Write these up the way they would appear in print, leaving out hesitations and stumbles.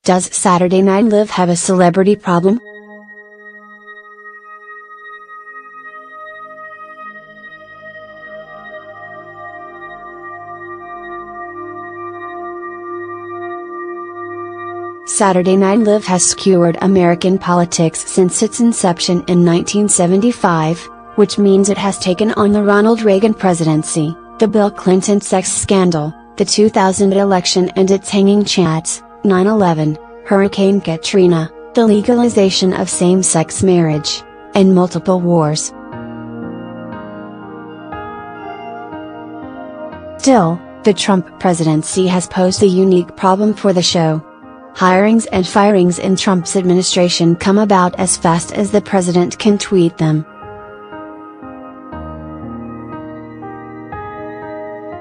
Does Saturday Night Live have a celebrity problem? Saturday Night Live has skewered American politics since its inception in 1975, which means it has taken on the Ronald Reagan presidency, the Bill Clinton sex scandal, the 2000 election and its hanging chads, 9/11, Hurricane Katrina, the legalization of same-sex marriage, and multiple wars. Still, the Trump presidency has posed a unique problem for the show. Hirings and firings in Trump's administration come about as fast as the president can tweet them.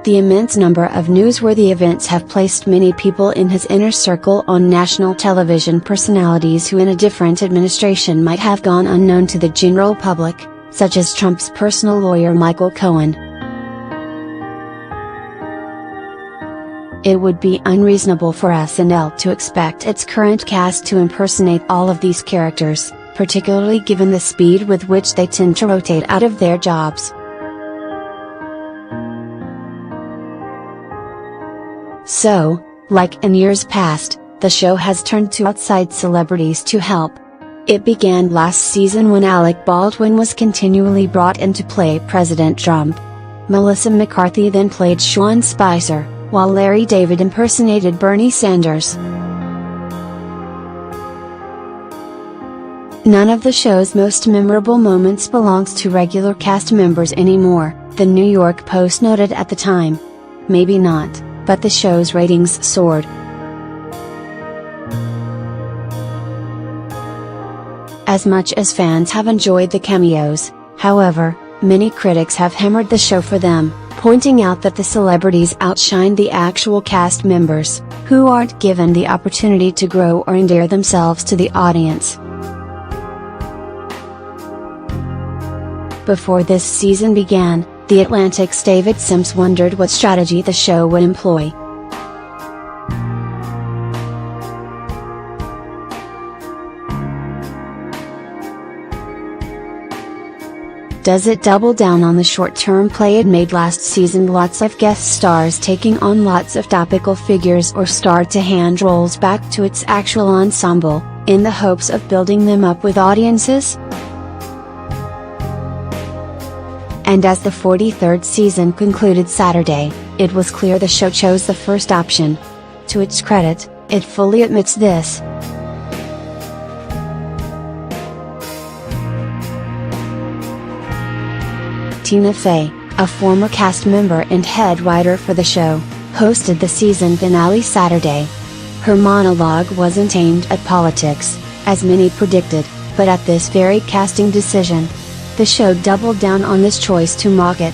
The immense number of newsworthy events have placed many people in his inner circle on national television personalities who in a different administration might have gone unknown to the general public, such as Trump's personal lawyer Michael Cohen. It would be unreasonable for SNL to expect its current cast to impersonate all of these characters, particularly given the speed with which they tend to rotate out of their jobs. So, like in years past, the show has turned to outside celebrities to help. It began last season when Alec Baldwin was continually brought in to play President Trump. Melissa McCarthy then played Sean Spicer, while Larry David impersonated Bernie Sanders. None of the show's most memorable moments belongs to regular cast members anymore, the New York Post noted at the time. Maybe not, but the show's ratings soared. As much as fans have enjoyed the cameos, however, many critics have hammered the show for them, pointing out that the celebrities outshine the actual cast members, who aren't given the opportunity to grow or endear themselves to the audience. Before this season began, The Atlantic's David Sims wondered what strategy the show would employ. Does it double down on the short-term play it made last season, lots of guest stars taking on lots of topical figures, or start to hand roles back to its actual ensemble, in the hopes of building them up with audiences? And as the 43rd season concluded Saturday, it was clear the show chose the first option. To its credit, it fully admits this. Tina Fey, a former cast member and head writer for the show, hosted the season finale Saturday. Her monologue wasn't aimed at politics, as many predicted, but at this very casting decision. The show doubled down on this choice to mock it.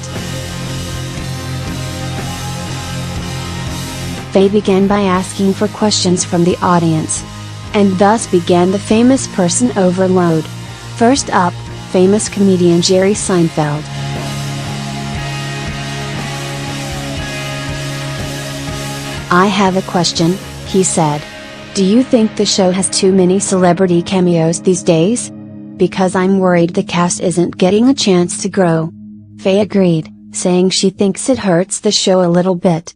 Fey began by asking for questions from the audience. And thus began the famous person overload. First up, famous comedian Jerry Seinfeld. "I have a question," he said. "Do you think the show has too many celebrity cameos these days? Because I'm worried the cast isn't getting a chance to grow." Fey agreed, saying she thinks it hurts the show a little bit.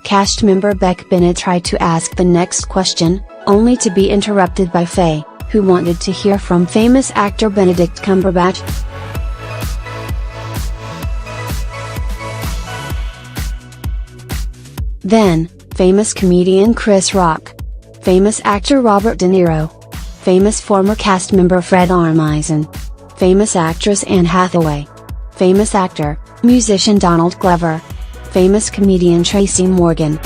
Cast member Beck Bennett tried to ask the next question, only to be interrupted by Fey, who wanted to hear from famous actor Benedict Cumberbatch. Then, famous comedian Chris Rock, famous actor Robert De Niro, famous former cast member Fred Armisen, famous actress Anne Hathaway, famous actor, musician Donald Glover, famous comedian Tracy Morgan.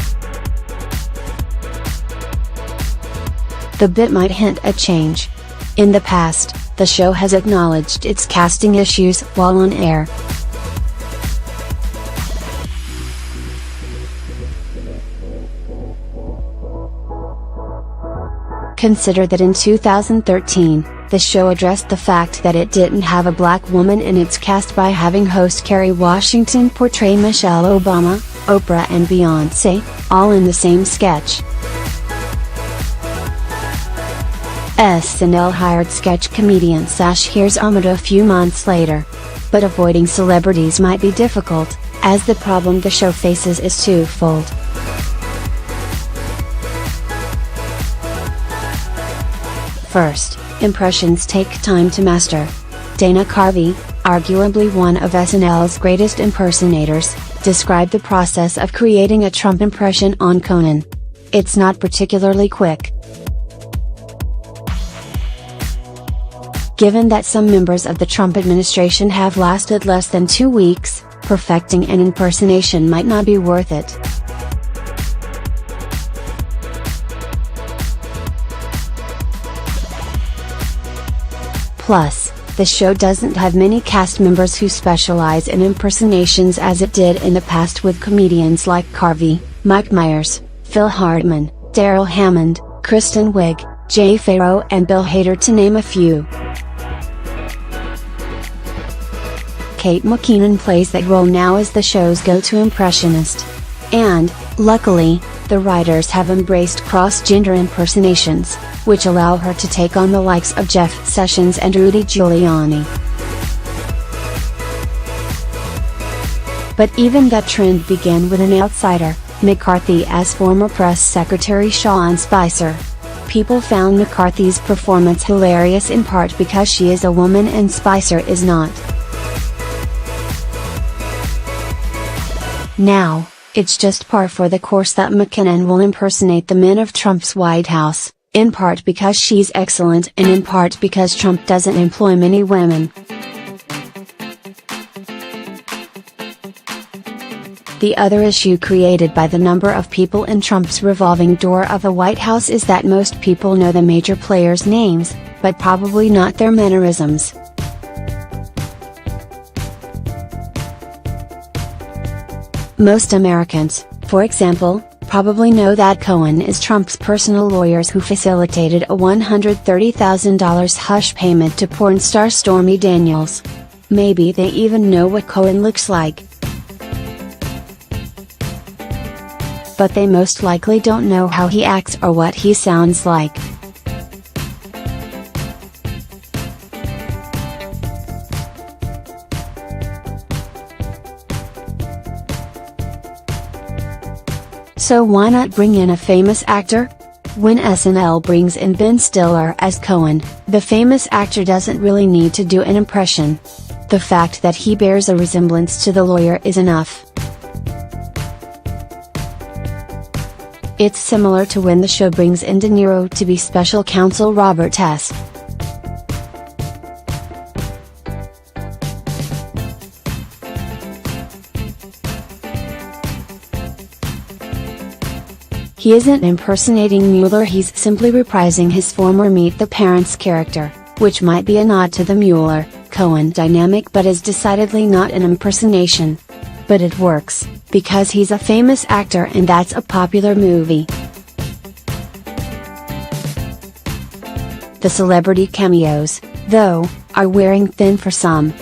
The bit might hint at change. In the past, the show has acknowledged its casting issues while on air. Consider that in 2013, the show addressed the fact that it didn't have a black woman in its cast by having host Kerry Washington portray Michelle Obama, Oprah and Beyoncé, all in the same sketch. SNL hired sketch comedian Sash Ahmed a few months later. But avoiding celebrities might be difficult, as the problem the show faces is twofold. First, impressions take time to master. Dana Carvey, arguably one of SNL's greatest impersonators, described the process of creating a Trump impression on Conan. It's not particularly quick. Given that some members of the Trump administration have lasted less than 2 weeks, perfecting an impersonation might not be worth it. Plus, the show doesn't have many cast members who specialize in impersonations as it did in the past with comedians like Carvey, Mike Myers, Phil Hartman, Darrell Hammond, Kristen Wiig, Jay Pharoah and Bill Hader to name a few. Kate McKinnon plays that role now as the show's go-to impressionist. And, luckily, the writers have embraced cross-gender impersonations, which allow her to take on the likes of Jeff Sessions and Rudy Giuliani. But even that trend began with an outsider, McCarthy as former press secretary Sean Spicer. People found McCarthy's performance hilarious in part because she is a woman and Spicer is not. Now, it's just par for the course that McKinnon will impersonate the men of Trump's White House, in part because she's excellent and in part because Trump doesn't employ many women. The other issue created by the number of people in Trump's revolving door of the White House is that most people know the major players' names, but probably not their mannerisms. Most Americans, for example, probably know that Cohen is Trump's personal lawyers who facilitated a $130,000 hush payment to porn star Stormy Daniels. Maybe they even know what Cohen looks like. But they most likely don't know how he acts or what he sounds like. So why not bring in a famous actor? When SNL brings in Ben Stiller as Cohen, the famous actor doesn't really need to do an impression. The fact that he bears a resemblance to the lawyer is enough. It's similar to when the show brings in De Niro to be special counsel Robert S. He isn't impersonating Mueller, he's simply reprising his former Meet the Parents character, which might be a nod to the Mueller-Cohen dynamic but is decidedly not an impersonation. But it works, because he's a famous actor and that's a popular movie. The celebrity cameos, though, are wearing thin for some.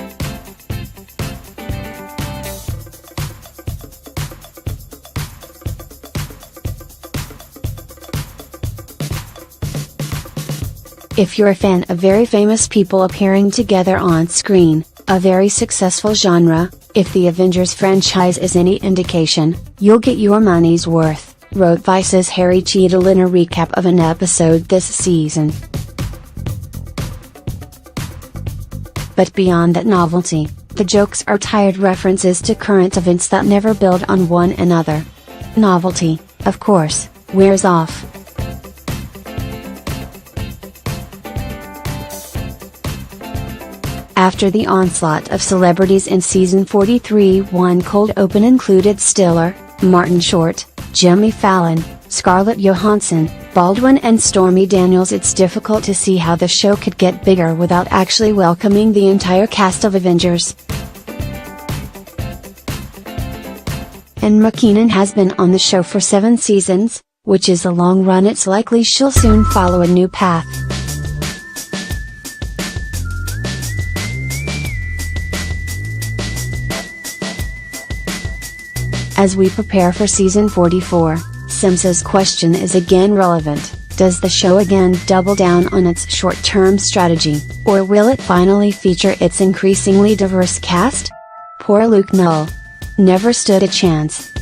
If you're a fan of very famous people appearing together on screen, a very successful genre, if the Avengers franchise is any indication, you'll get your money's worth, wrote Vice's Harry Cheadle in a recap of an episode this season. But beyond that novelty, the jokes are tired references to current events that never build on one another. Novelty, of course, wears off. After the onslaught of celebrities in season 43, one cold open included Stiller, Martin Short, Jimmy Fallon, Scarlett Johansson, Baldwin and Stormy Daniels. It's difficult to see how the show could get bigger without actually welcoming the entire cast of Avengers. And McKinnon has been on the show for 7 seasons, which is a long run. It's likely she'll soon follow a new path. As we prepare for season 44, Simsa's question is again relevant: does the show again double down on its short-term strategy, or will it finally feature its increasingly diverse cast? Poor Luke Null. Never stood a chance.